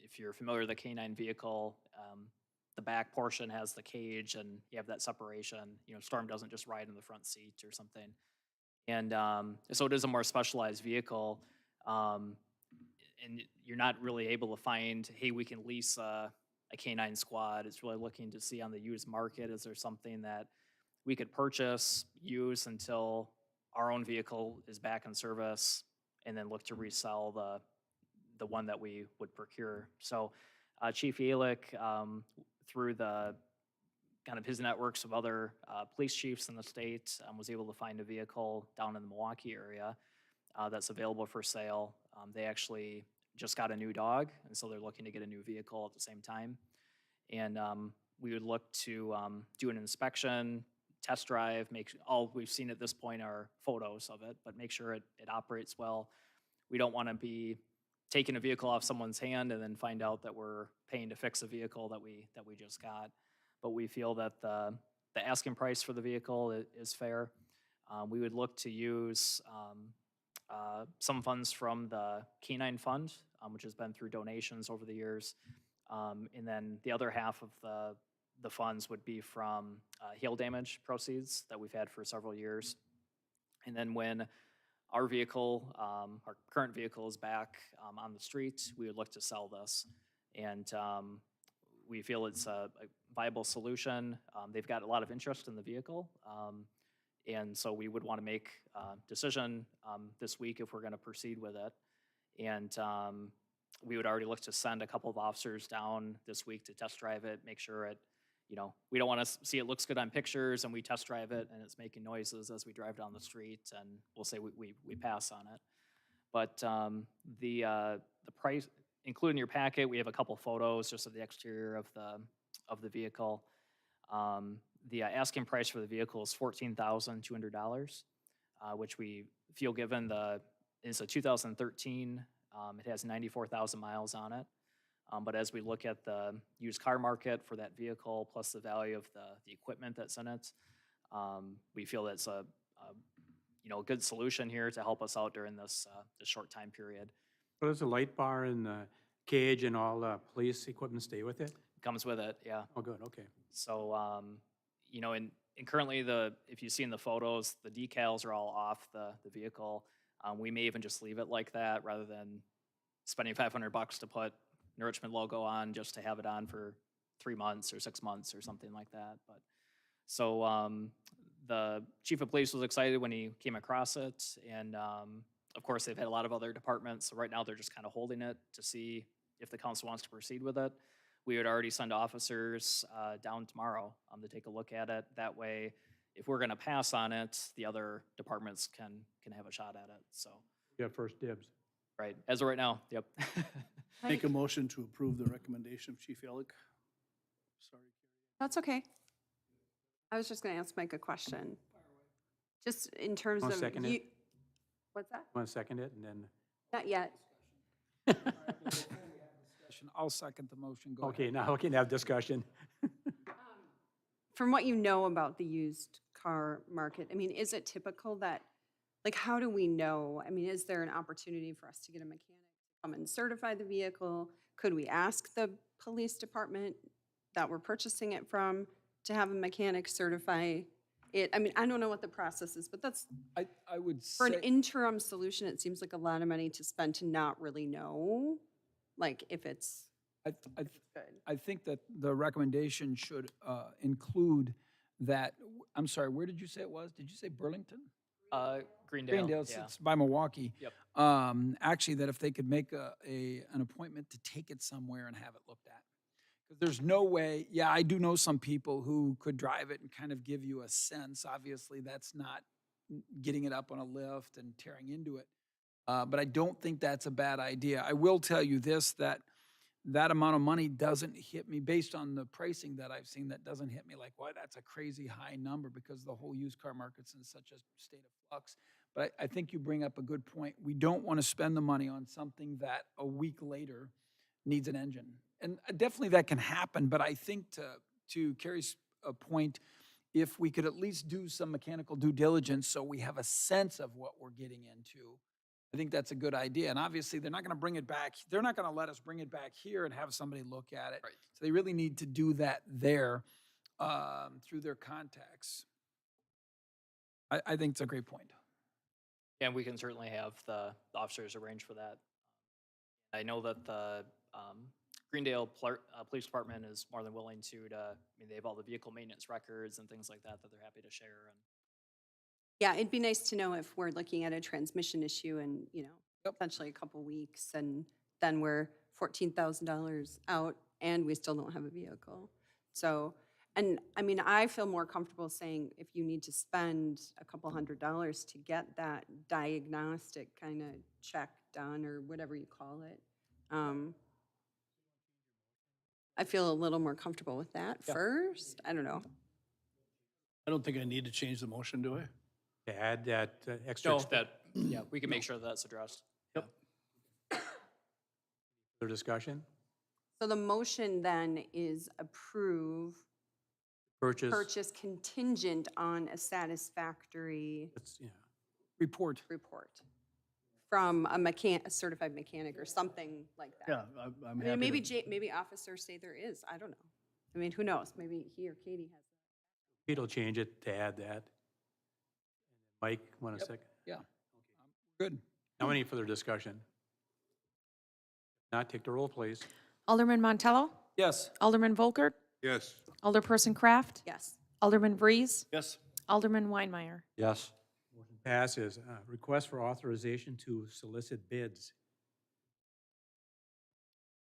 If you're familiar with the K-9 vehicle, the back portion has the cage and you have that separation. You know, Storm doesn't just ride in the front seat or something. And so it is a more specialized vehicle. And you're not really able to find, hey, we can lease a K-9 squad. It's really looking to see on the used market, is there something that we could purchase, use until our own vehicle is back in service, and then look to resell the one that we would procure. So Chief Ehrlich, through the kind of his networks of other police chiefs in the state, was able to find a vehicle down in the Milwaukee area that's available for sale. They actually just got a new dog, and so they're looking to get a new vehicle at the same time. And we would look to do an inspection, test drive, all we've seen at this point are photos of it, but make sure it operates well. We don't want to be taking a vehicle off someone's hand and then find out that we're paying to fix a vehicle that we just got. But we feel that the asking price for the vehicle is fair. We would look to use some funds from the Canine Fund, which has been through donations over the years. And then the other half of the funds would be from hail damage proceeds that we've had for several years. And then when our vehicle, our current vehicle is back on the street, we would look to sell this. And we feel it's a viable solution. They've got a lot of interest in the vehicle. And so we would want to make a decision this week if we're going to proceed with it. And we would already look to send a couple of officers down this week to test drive it, make sure it, we don't want to see it looks good on pictures and we test drive it and it's making noises as we drive down the street and we'll say we pass on it. But the price, including your packet, we have a couple photos just of the exterior of the vehicle. The asking price for the vehicle is $14,200, which we feel given it's a 2013, it has 94,000 miles on it. But as we look at the used car market for that vehicle, plus the value of the equipment that's in it, we feel that's a good solution here to help us out during this short time period. So does the light bar and the cage and all the police equipment stay with it? Comes with it, yeah. Oh, good, okay. So, and currently if you see in the photos, the decals are all off the vehicle. We may even just leave it like that rather than spending $500 to put the Richmond logo on just to have it on for 3 months or 6 months or something like that. But so the chief of police was excited when he came across it, and of course they've had a lot of other departments. So right now they're just kind of holding it to see if the council wants to proceed with it. We would already send officers down tomorrow to take a look at it. That way, if we're going to pass on it, the other departments can have a shot at it. So You got first dibs. right, as of right now, yep. Make a motion to approve the recommendation of Chief Ehrlich. Sorry. That's okay. I was just going to ask Mike a question. Just in terms Wanna of second it? What's that? Want to second it and then? Not yet. I'll second the motion. Go Okay, ahead. now we can have discussion. From what you know about the used car market, I mean, is it typical that, like, how do we know? I mean, is there an opportunity for us to get a mechanic to come and certify the vehicle? Could we ask the police department that we're purchasing it from to have a mechanic certify it? I mean, I don't know what the process is, but that's, I would for an say, interim solution, it seems like a lot of money to spend to not really know, like, if it's I good. I think that the recommendation should include that, I'm sorry, where did you say it was? Did you say Burlington? Greendale, Greendale, yeah. it's by Milwaukee. Yep. Actually, that if they could make an appointment to take it somewhere and have it looked at. Because there's no way, yeah, I do know some people who could drive it and kind of give you a sense. Obviously, that's not getting it up on a lift and tearing into it. But I don't think that's a bad idea. I will tell you this, that amount of money doesn't hit me, based on the pricing that I've seen, that doesn't hit me like, why, that's a crazy high number, because the whole used car market's in such a state of flux. But I think you bring up a good point. We don't want to spend the money on something that a week later needs an engine. And definitely that can happen, but I think to Carrie's point, if we could at least do some mechanical due diligence so we have a sense of what we're getting into, I think that's a good idea. And obviously, they're not going to bring it back. They're not going to let us bring it back here and have somebody look at it. Right. So they really need to do that there through their contacts. I think it's a great point. And we can certainly have the officers arrange for that. I know that the Greendale Police Department is more than willing to, I mean, they have all the vehicle maintenance records and things like that they're happy to share. And Yeah, it'd be nice to know if we're looking at a transmission issue in, potentially a couple weeks, and then we're $14,000 out and we still don't have a vehicle. So, and I mean, I feel more comfortable saying if you need to spend a couple $100s to get that diagnostic kind of check done or whatever you call it. I feel a little more comfortable with that Yeah. first. I don't know. I don't think I need to change the motion, do I? To add that extra. No, that, yeah, we can make sure that that's addressed. Yep. Further discussion? So the motion then is approve purchase contingent on a satisfactory Yeah. Report. report from a certified mechanic or something like that. Yeah, I'm I happy mean, maybe to. maybe officers say there is, I don't know. I mean, who knows? Maybe he or Katie has. Pete will change it to add that. Mike, want a Yep. second? Yeah. Good. Now, any further discussion? Not, take the roll, please. Alderman Montello? Yes. Alderman Volkert? Yes. Alderperson Kraft? Yes. Alderman Vries? Yes. Alderman Weinmeier? Yes. Motion passes. Request for authorization to solicit bids.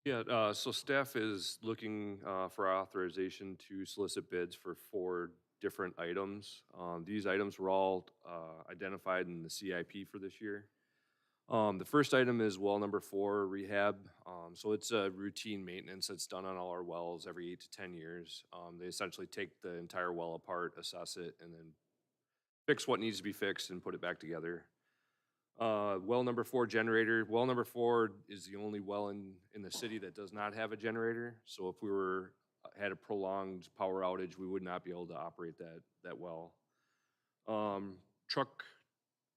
Yeah, so staff is looking for authorization to solicit bids for 4 different items. These items were all identified in the CIP for this year. The first item is well number 4, rehab. So it's a routine maintenance that's done on all our wells every 8 to 10 years. They essentially take the entire well apart, assess it, and then fix what needs to be fixed and put it back together. Well number 4, generator. Well number 4 is the only well in the city that does not have a generator. So if we had a prolonged power outage, we would not be able to operate that well. Truck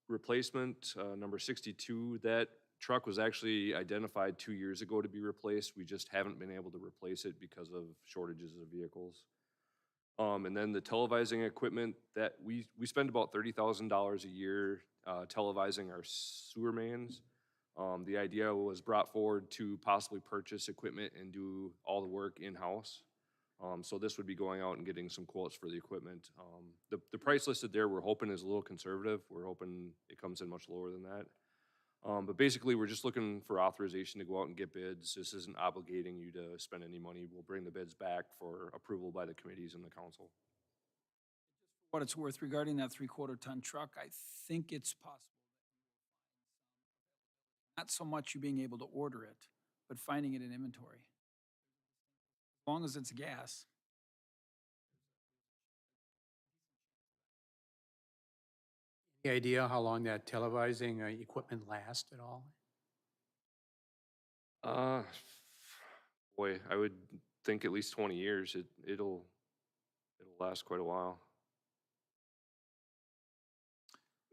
replacement, number 62, that truck was actually identified 2 years ago to be replaced. We just haven't been able to replace it because of shortages of vehicles. And then the televising equipment, that we spend about $30,000 a year televising our sewer mains. The idea was brought forward to possibly purchase equipment and do all the work in-house. So this would be going out and getting some quotes for the equipment. The price listed there, we're hoping is a little conservative. We're hoping it comes in much lower than that. But basically, we're just looking for authorization to go out and get bids. This isn't obligating you to spend any money. We'll bring the bids back for approval by the committees and the council. What it's worth regarding that 3/4 ton truck, I think it's possible. Not so much you being able to order it, but finding it in inventory. As long as it's gas. Any idea how long that televising equipment lasts at all? Boy, I would think at least 20 years. It'll last quite a while.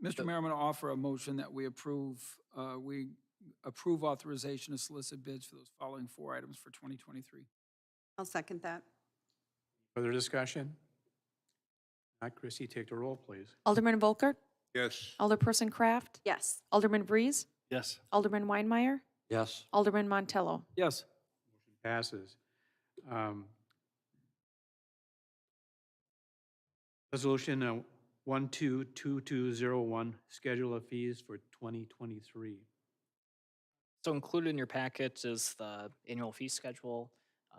Mr. Mayor, I'm going to offer a motion that we approve authorization to solicit bids for those following 4 items for 2023. I'll second that. Further discussion? Not, Chrissy, take the roll, please. Alderman Volkert? Yes. Alderperson Kraft? Yes. Alderman Vries? Yes. Alderman Weinmeier? Yes. Alderman Montello? Yes. Passes. Resolution 122201, schedule of fees for 2023. So included in your packet is the annual fee schedule.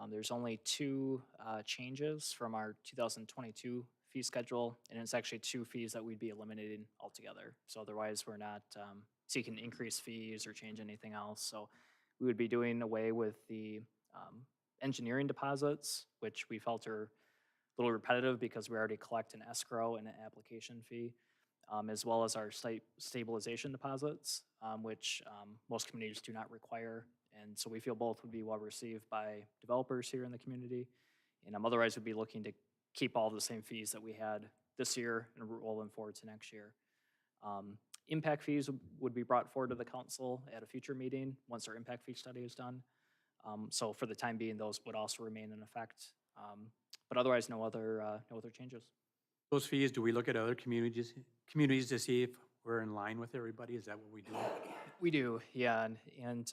There's only 2 changes from our 2022 fee schedule, and it's actually 2 fees that we'd be eliminating altogether. So otherwise, we're not seeking increased fees or change anything else. So we would be doing away with the engineering deposits, which we felt are a little repetitive because we already collect an escrow and an application fee, as well as our site stabilization deposits, which most communities do not require. And so we feel both would be well received by developers here in the community. And otherwise, we'd be looking to keep all the same fees that we had this year and roll them forward to next year. Impact fees would be brought forward to the council at a future meeting once our impact fee study is done. So for the time being, those would also remain in effect. But otherwise, no other changes. Those fees, do we look at other communities to see if we're in line with everybody? Is that what we do? We do, yeah, and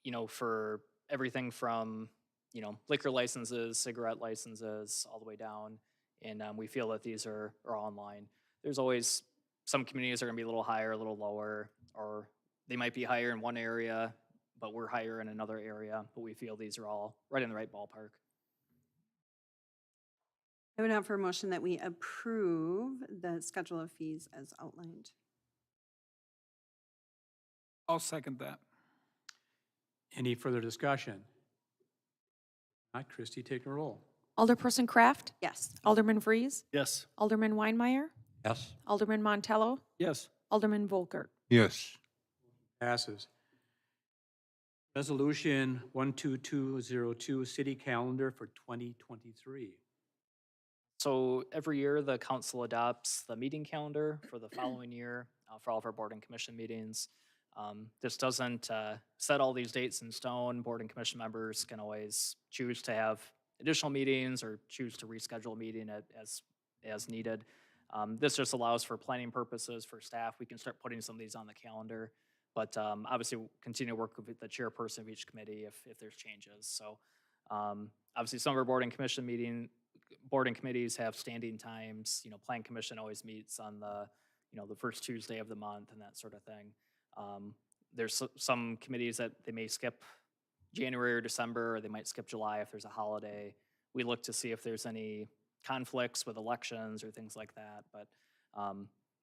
you know, for everything from, you know, liquor licenses, cigarette licenses, all the way down, and we feel that these are all in line. There's always some communities are gonna be a little higher, a little lower, or they might be higher in one area, but we're higher in another area, but we feel these are all right in the right ballpark. I would offer a motion that we approve the schedule of fees as outlined. I'll second that. Any further discussion? Not Christie, take the roll. Alderperson Kraft, Yes. Alderman Vries, Yes. Alderman Weinmeier, Yes. Alderman Montello, Yes. Alderman Volkert. Yes. Passes. Resolution 12202, city calendar for 2023. So every year, the council adopts the meeting calendar for the following year for all of our board and commission meetings. This doesn't set all these dates in stone. Board and commission members can always choose to have additional meetings or choose to reschedule a meeting as needed. This just allows for planning purposes for staff. We can start putting some of these on the calendar, but obviously we'll continue to work with the chairperson of each committee if there's changes. So obviously some of our board and committees have standing times. You know, plan commission always meets on the first Tuesday of the month and that sort of thing. There's some committees that they may skip January or December, or they might skip July if there's a holiday. We look to see if there's any conflicts with elections or things like that. But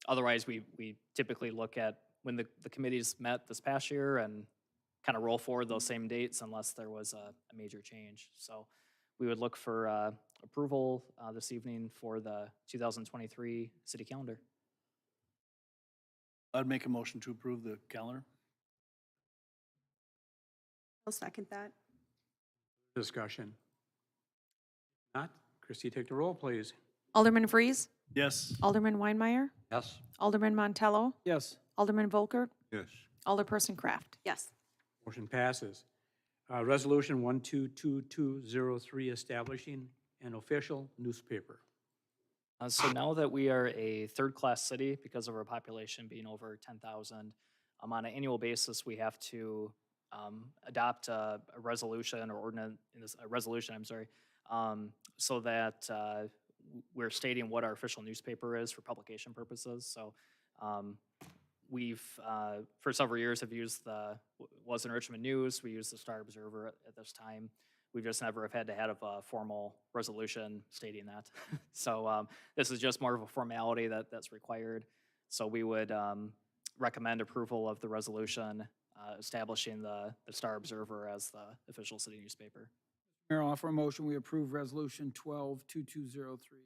otherwise, we typically look at when the committees met this past year and kind of roll forward those same dates unless there was a major change. So we would look for approval this evening for the 2023 city calendar. I'd make a motion to approve the calendar. I'll second that. Discussion. Not, Christie, take the roll, please. Alderman Vries, Yes. Alderman Weinmeier, Yes. Alderman Montello, Yes. Alderman Volkert, Yes. Alderperson Kraft. Yes. Motion passes. Resolution 122203, establishing an official newspaper. So now that we are a third-class city because of our population being over 10,000, on an annual basis, we have to adopt a resolution or ordinance, a resolution, I'm sorry, so that we're stating what our official newspaper is for publication purposes. So we've, for several years, have used was in Richmond News. We use the Star Observer at this time. We just never have had to have a formal resolution stating that. So this is just more of a formality that's required. So we would recommend approval of the resolution establishing the Star Observer as the official city newspaper. Mayor, I'll offer a motion, we approve Resolution 122203.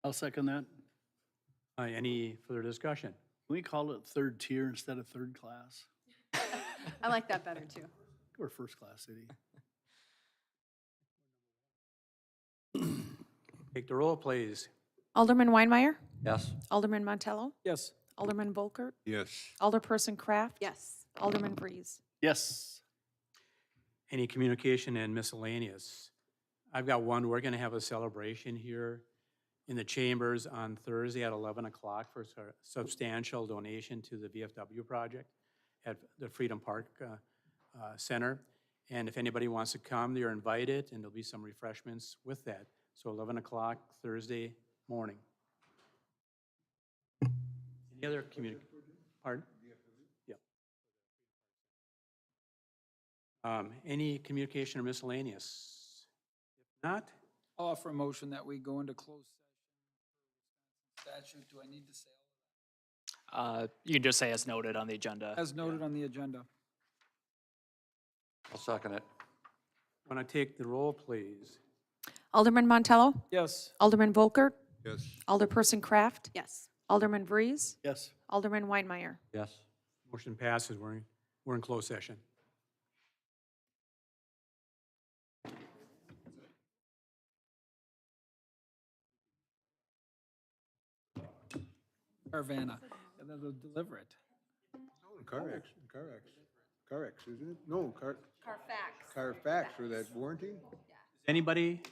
I'll second that. Any further discussion? Can we call it third tier instead of third class? I like that better too. We're a first class city. Take the roll, please. Alderman Weinmeier, Yes. Alderman Montello, Yes. Alderman Volkert, Yes. Alderperson Kraft, Yes. Alderman Vries. Yes. Any communication and miscellaneous? I've got one. We're going to have a celebration here in the chambers on Thursday at 11 o'clock for a substantial donation to the VFW project at the Freedom Park Center. And if anybody wants to come, they're invited, and there'll be some refreshments with that. So 11 o'clock Thursday morning. Any other pardon? Yeah. Any communication or miscellaneous? If not, I'll offer a motion that we go into closed session. Statute, do I need to say all You can just say as noted on the agenda. that? As noted on the agenda. I'll second it. want to take the roll, please? Alderman Montello, Yes. Alderman Volkert, Yes. Alderperson Kraft, Yes. Alderman Vries, Yes. Alderman Weinmeier. Yes. Motion passes. We're in closed session. Carvana, and then they'll deliver it. Carfax, isn't it? No, Carfax for that warranty? Does anybody